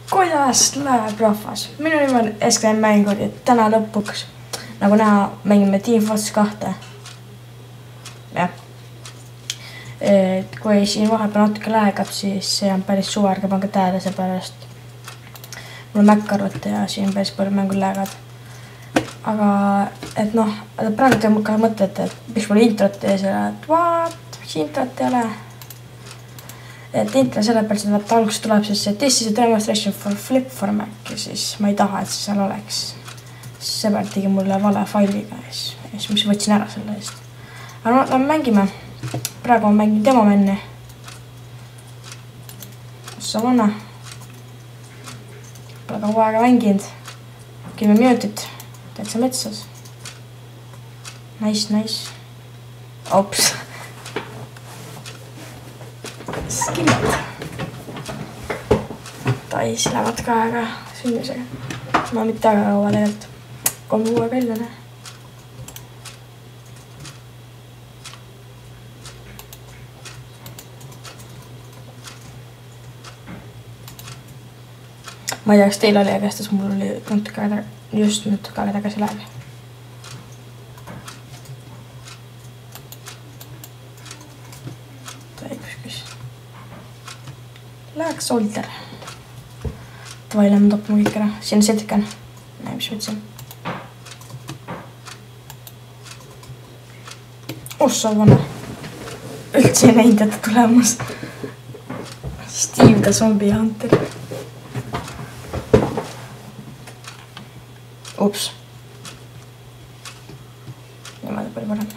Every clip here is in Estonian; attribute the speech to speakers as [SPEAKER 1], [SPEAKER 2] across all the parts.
[SPEAKER 1] Kuidas läheb rahvas? Minu nimi on SKM Mängud ja täna lõpuks, nagu näha, mängime Team Fortress 2. Jah. Kui siin vahepeal natuke lähegab, siis see on päris suva, ärge pange tähele seepärast. Mul on Mac arvuti ja siin päris palju mängud lähegad. Aga, et noh, praegu te ka mõtlete, et miks mul introt ees ei ole, et what, miks introt ei ole? Et intro sellepärast, et alguses tuleb siis see This is a demonstration for Flip for Mac ja siis ma ei taha, et see seal oleks. Seepärast tegi mulle vale failiga ja siis mis võtsin ära selle eest. Aga no, lähme mängime. Praegu on mängin demomenni. Ossa vanna. Pole kaua aega mänginud. 10 minutit. Täitsa metsas. Nice. Ops. Skillad. Tais lähevad ka aega sündmisega. Ma mitte väga kaua tegelikult. 3 kuue kallane. Ma ei tea, kas teil oli, aga kestas mul oli natuke aega tagasi läheb. Läheks solder. Tavai, lähme toppima kõik ära. Siin on setkan. Näe, mis võtsin. Ossa vana. Üldse ei näinud, et tulemas. Steve the Zombie Hunter. Ups. Niimoodi palju parem.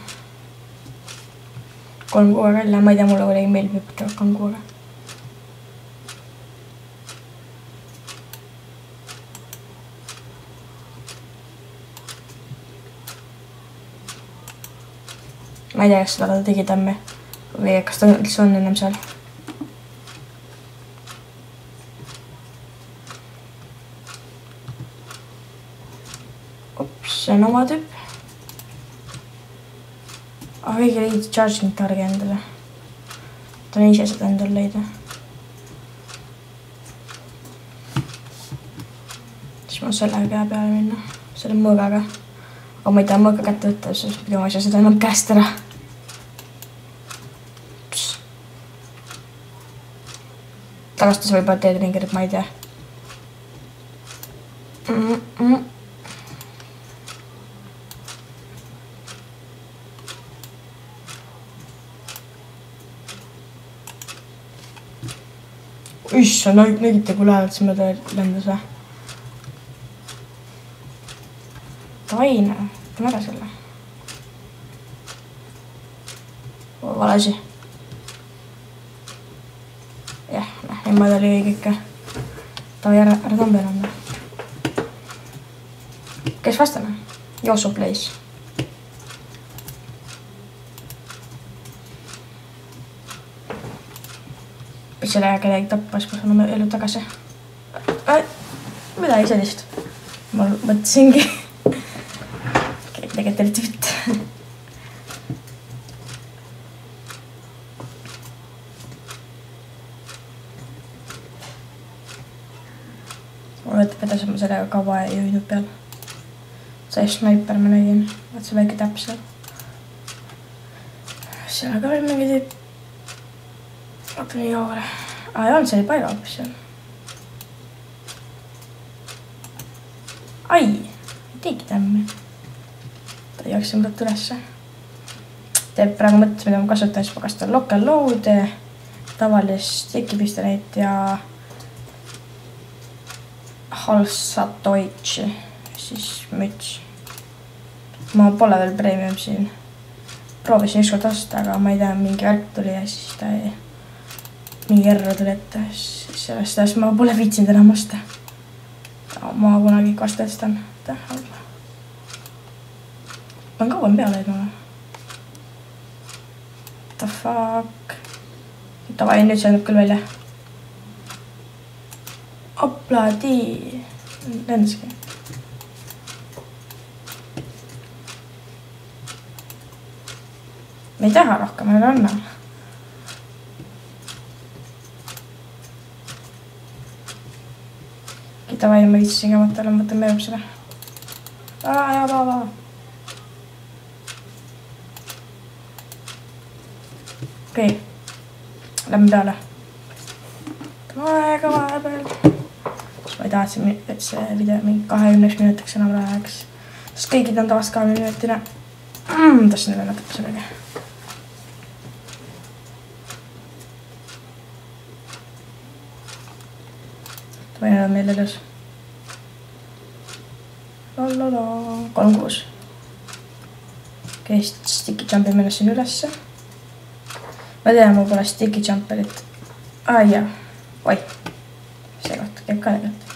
[SPEAKER 1] 3 kuue välja. Ma ei tea, mulle kuidagi meeldib hüppida 3 kuuega. Ma ei tea, kas seda ta tegi tammi või kas ta üldse on ennem seal. Ups, see on oma tüüp. Aga kõige leida charging targi endale. Ta on ise seda endale leida. Siis ma selle käe peale minna, selle mõõgaga. Aga ma ei taha mõõga kätte võtta, siis pidi ma ei saa seda enam käest ära. Tagastas võib-olla teed ringir, et ma ei tea. Issa, nägite, kui lähevad see mööda lendas või? Vaina, teeme ära selle. Vale asi. Jah, niimoodi oli õige ikka. Tavai ära tambi enam. Kes vastane? Joosu Plays. Selle kedagi tappas, kus on elu tagasi. Midagi sellist. Ma mõtlesingi. Tegelikult eriti mitte. Ma võtab edasi, ma sellega kaua ei jõudnud peal. See sniper ma nägin, vaat see väike täpp seal. Seal ka veel mingi tüüp. Vaata nii kaugele. Ei olnud, see oli Pairo hoopis seal. Ai, tegi tämmi. Ta ei jaksin võtta ülesse. Teeb praegu mõttes, mida ma kasutan, siis ma kasutan local load, tavalist stikipistoleid ja halsatoitši, siis müts. Ma pole veel premium siin. Proovisin ükskord osta, aga ma ei tea, mingi värk tuli ja siis ta ei... Mingi erro tuli ette, siis sellest ajast ma pole viitsinud enam osta. Ma kunagi vastu tõstan. Ma on kauem peale edma. What the fuck? Tavai, nüüd see annab küll välja. Opladi. Lendaski. Me ei taha rohkem, aga anna. Davai, ma viitsin ka mõttele, ma võtan meeleb selle. Okei. Lähme peale. Aega vahepeal. Ma ei tahtsin, et see video mingi 20 minutiks enam läheks. Sest kõigid on tavast 20 minutine. Tahtsin üle natuke sellega. Või need on meil elus. 3-6. Okei, sticky jumpi meelest siin ülesse. Ma tean, mul pole sticky jumperit. Jaa. Oi. See kohta käib ka tegelikult.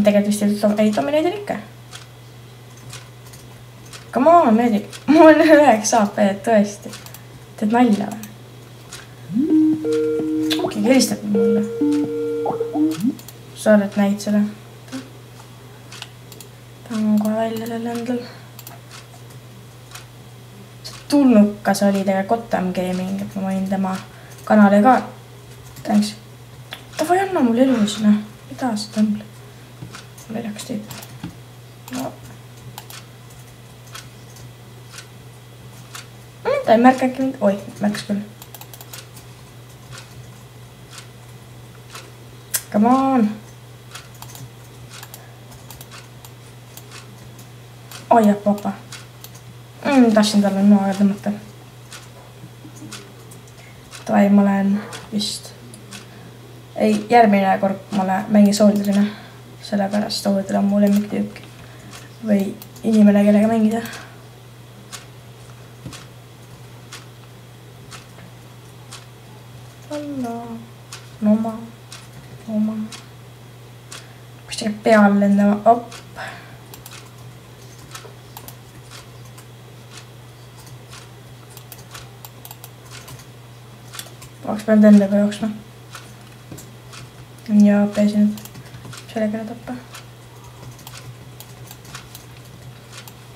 [SPEAKER 1] Tegelikult vist ei domineedil ikka. Come on, meedik. Mul on 9 AP, tõesti. Teed nalja või? Keegi helistab mulle. Sorry, et näid seda. Tahan kohe välja selle endal. See tulnukas oli tegelikult Gotham Gaming, et ma võin tema kanali ka. Thanks. Tavai anna mul elus, noh. Mida see tõmble? Mul ei hakkas tüüp. No. Ta ei märka äkki mind. Oi, märkas küll. Come on. Oi, jah, papa. Tahtsin talle noaga tõmmata. Tavai, ma olen vist... Ei, järgmine kord ma mängin soolderina. Sellepärast soolder on mu lemmiktüüp. Või inimene, kellega mängida. Oma. Kus tegeb peal lendama? Op. Oleks peanud endega jooksma. Ja peesi nüüd sellega tappa.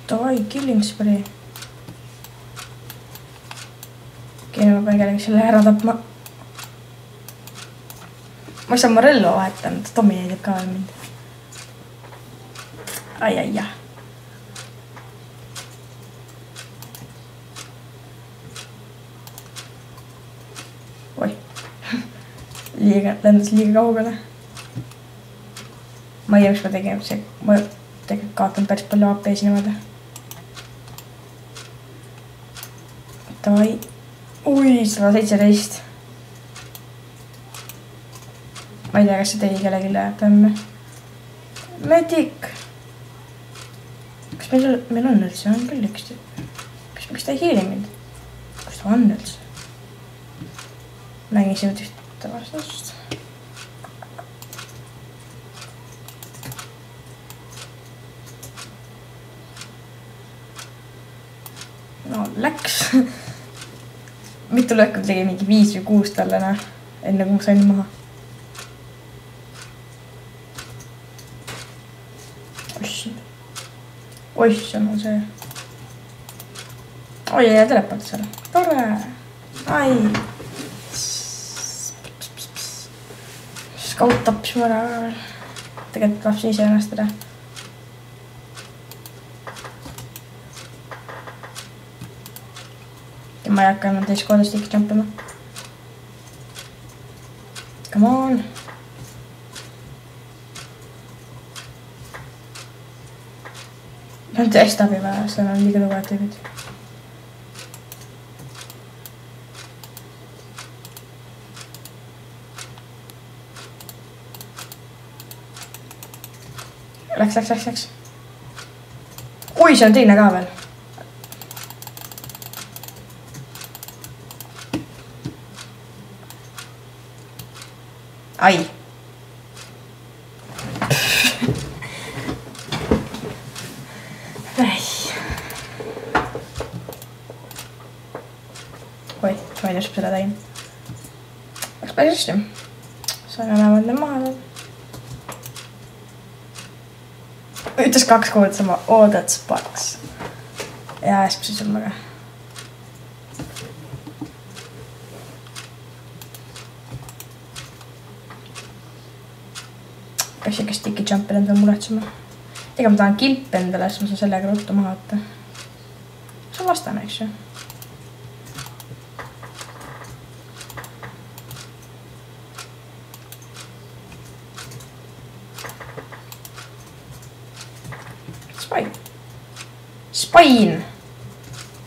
[SPEAKER 1] Davai, killing spree. Okei, ma pean kellegi selle ära tapma. Ma ei saa Morello vahetanud, domineedib ka veel mind. Ai. Oi. Lendas liiga kaugele. Ma ei tea, mis ma tegin. Ma tegelikult kaotan päris palju AP-si niimoodi. Davai. Ui, 117. Ma ei tea, kas see tegi kellegi läheb tõmme. Medik! Kas meil on üldse? On küll üks tüüp. Miks ta ei hiili mind? Kus ta on üldse? Mängin siin ühte vastust. No, läks. Mitu lõhkud tegi mingi 5 või 6 talle, enne kui ma sain maha. Oih, seal on see. Oi, ja teleport seal. Tore. Ai. Scout tappis mu ära veel. Tegelikult lapsi ise ennast ära. Ja ma ei hakka enam teist korda stick jumpima. Come on. Nüüd hästi abi vaja, seal on liiga tugevad tüübid. Läks. Oi, see on teine ka veel. Ai. Oi, ma ei tea, seda tegin. Läks päris hästi. Sain enam enne maha. Ütles 2 korda sama, oh that's sparks. Ja siis ma sul maga. Kas ikka sticky jumper endale muretsema. Ega ma tahan kilp endale, siis ma saan sellega ruttu maha võtta. See on vastane, eks ju. Spain!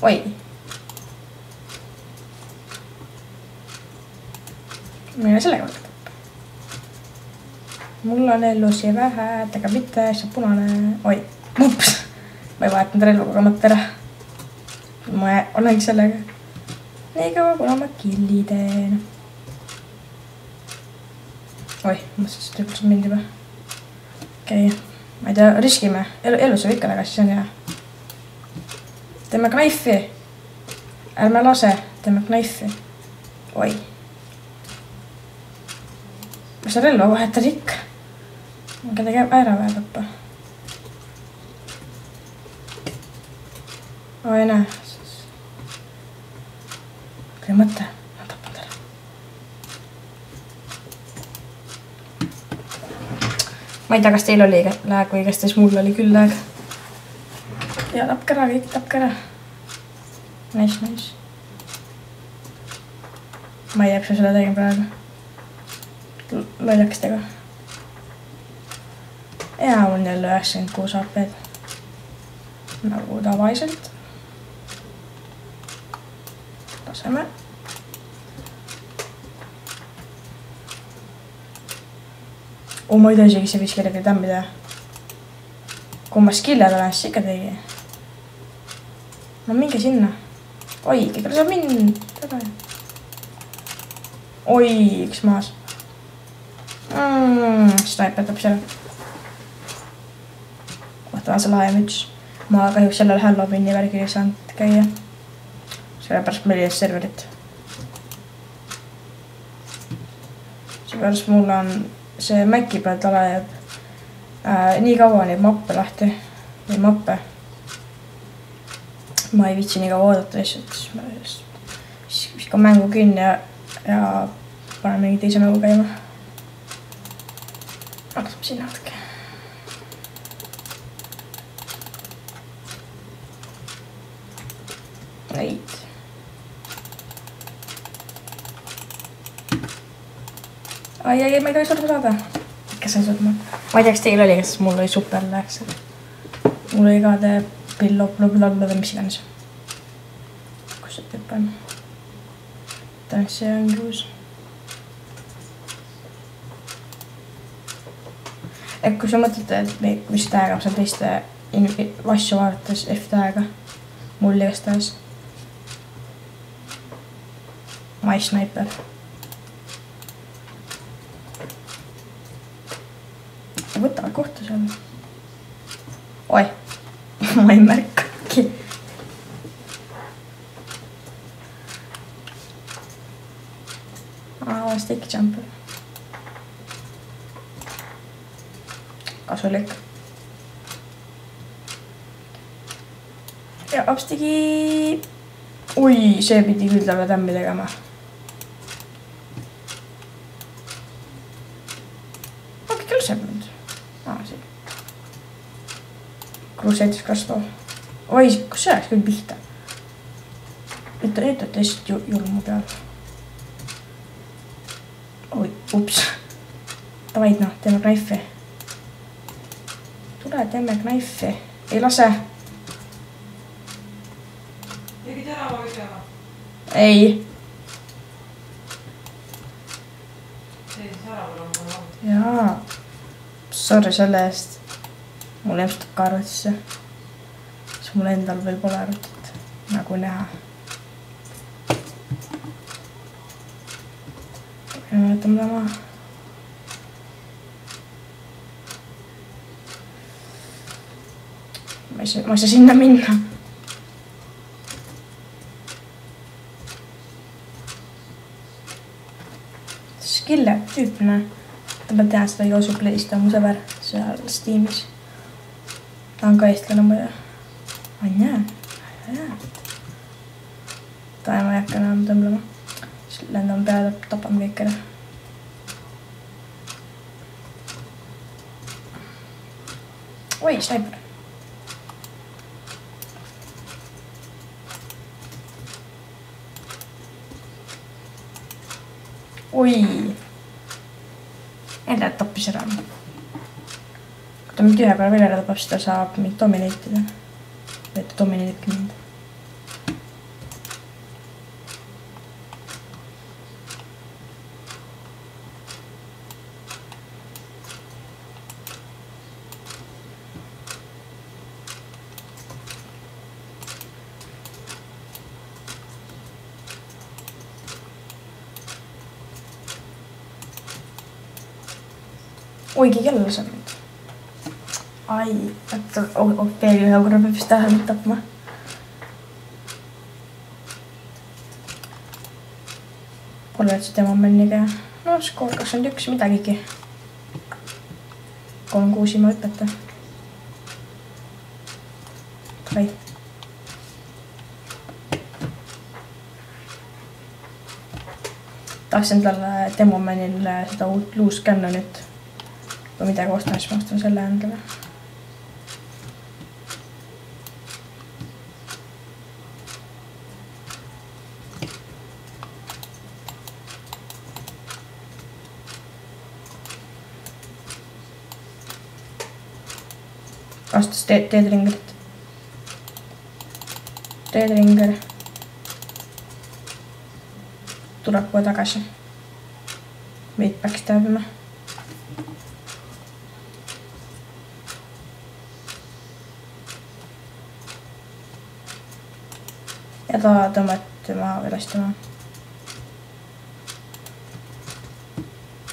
[SPEAKER 1] Oi! Mine sellega võtta. Mul on ellusi vähe, tega mitte, see punane. Oi, ups! Ma ei vahetanud relva kogemata ära. Ma olengi sellega. Nii kaua, kuna ma killi teen. Oi, ma mõtlesin, et ütlesin mind juba. Okei, ma ei tea, riskime. Elus on ikka väga, siis on hea. Teeme knaifi. Ärme lase, teeme knaifi. Oi. Ma saan relva vahetada ikka. Ma kedagi ära vaja tappa. Oi, näe. Kõi mõte. Ma tapan talle. Ma ei tea, kas teil oli lääg või kas teis mul oli küll lääg. Ja tapke ära, kõik tapke ära. Nice. Ma ei tea, kas ma seda tegin praegu. Lollakestega. Ja mul on jälle 96 AP-d. Nagu tavaliselt. Laseme. Ma ei tea isegi, see võiks kellegi tämmi teha. Kui ma skilled olen, siis ikka tegi. No minge sinna. Oi, kõik saab mind. Oi, üks maas. Sniper tapis ära. Vaatavaa see lahe müts. Ma kahjuks sellel Halloweeni värgil ei saanud käia. Sellepärast meil ei ole serverit. Seepärast mul on see Maci peal tala jääb. Nii kaua neid mappe lahti. Või mappe. Ma ei viitsi nii kaua oodata lihtsalt. Siis viskan mängu kinni ja panen mingi teise mängu käima. Laseme sinna natuke. Neid. Ai, ma ei tohi surma saada. Ikka sai surma. Ma ei tea, kas teil oli, kas mul oli super läheks. Mul oli ka tee pillobloblobloblob või mis iganes. Kus see tüüp on? Tänks see ongi uus. Et kui sa mõtlete, et mis tähega ma saan teiste vasju vaadates F-tähega, mul igastahes. My sniper. Võtavad kohta seal. Oi, ma ei märkagi. Sticky jumper. Kasulik. Ja hops tegi... Ui, see pidi küll talle tämmi tegema. Okei, küll see mind. Siin. Kruuseitis kasvu. Oi, kus see oleks küll pihta? Nüüd on lihtsalt julmu peal. Oi, ups. Tavaid, noh, teeme knaifi. Tule, teeme knaifi. Ei lase.
[SPEAKER 2] Tegid ära või peale?
[SPEAKER 1] Ei.
[SPEAKER 2] Teises ära või on?
[SPEAKER 1] Jaa. Sorry selle eest. Mul ilmselt ka arvutisse. Siis mul endal veel pole arvutit. Nagu näha. Võtame ta maha. Ma ei saa sinna minna. Skille tüüpne. Ma tean seda Joosu Playsta mu sõber seal Steamis. ta on ka eestlane muidu. On jää. Ta ma ei hakka enam tõmblema. Siis lendame peale, tapame kõik ära. Oi, sniper. Oi. Enda tappis ära. Kui ta mind ühe peale veel ära tapab, siis ta saab mind domineetida. Või ta domineetibki mind. Oigi jälle saab mind. Ai, veel ühe korra peab vist tähe mind tapma. Pole üldse tema meil nii käe. No, skoor 21, midagigi. 3-6 ilma hüpeta. Vai. Tahtsin talle demomanile seda uut loose cannonit. Või midagi ostan, siis ma ostan selle endale. Ostas Deadringerit. Deadringer tuleb kohe tagasi. Meid peaks täbima. Ja ta tõmmati maha või lastima.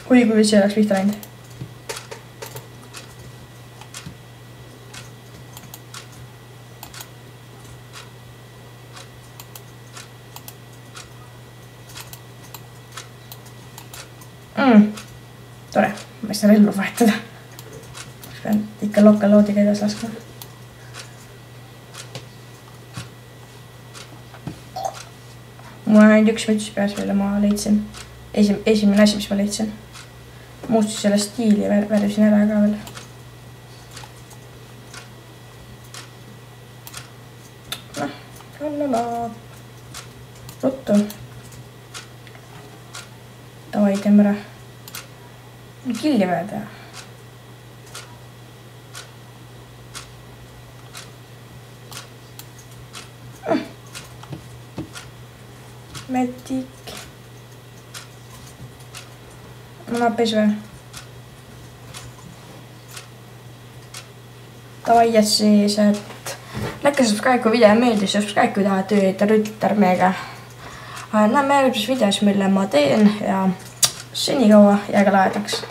[SPEAKER 1] Kui see oleks pihta läinud. Tore, ma ei saa relva vahetada. Pean ikka lokaloodiga edas laskma. Mul on ainult üks müts peas, mille ma leidsin. Esimene asi, mis ma leidsin. Muustus selle stiili värvisin ära ka veel. Lala. Ruttu. Davai, teeme ära. Killi vaja teha. Medic. Ma napis või? Davai, ja siis, et näkke subscribe, kui video meeldis, subscribe, kui tahad tööd rüttarmeega. Näeme järgmises videos, mille ma teen ja senikaua jääge lahedaks.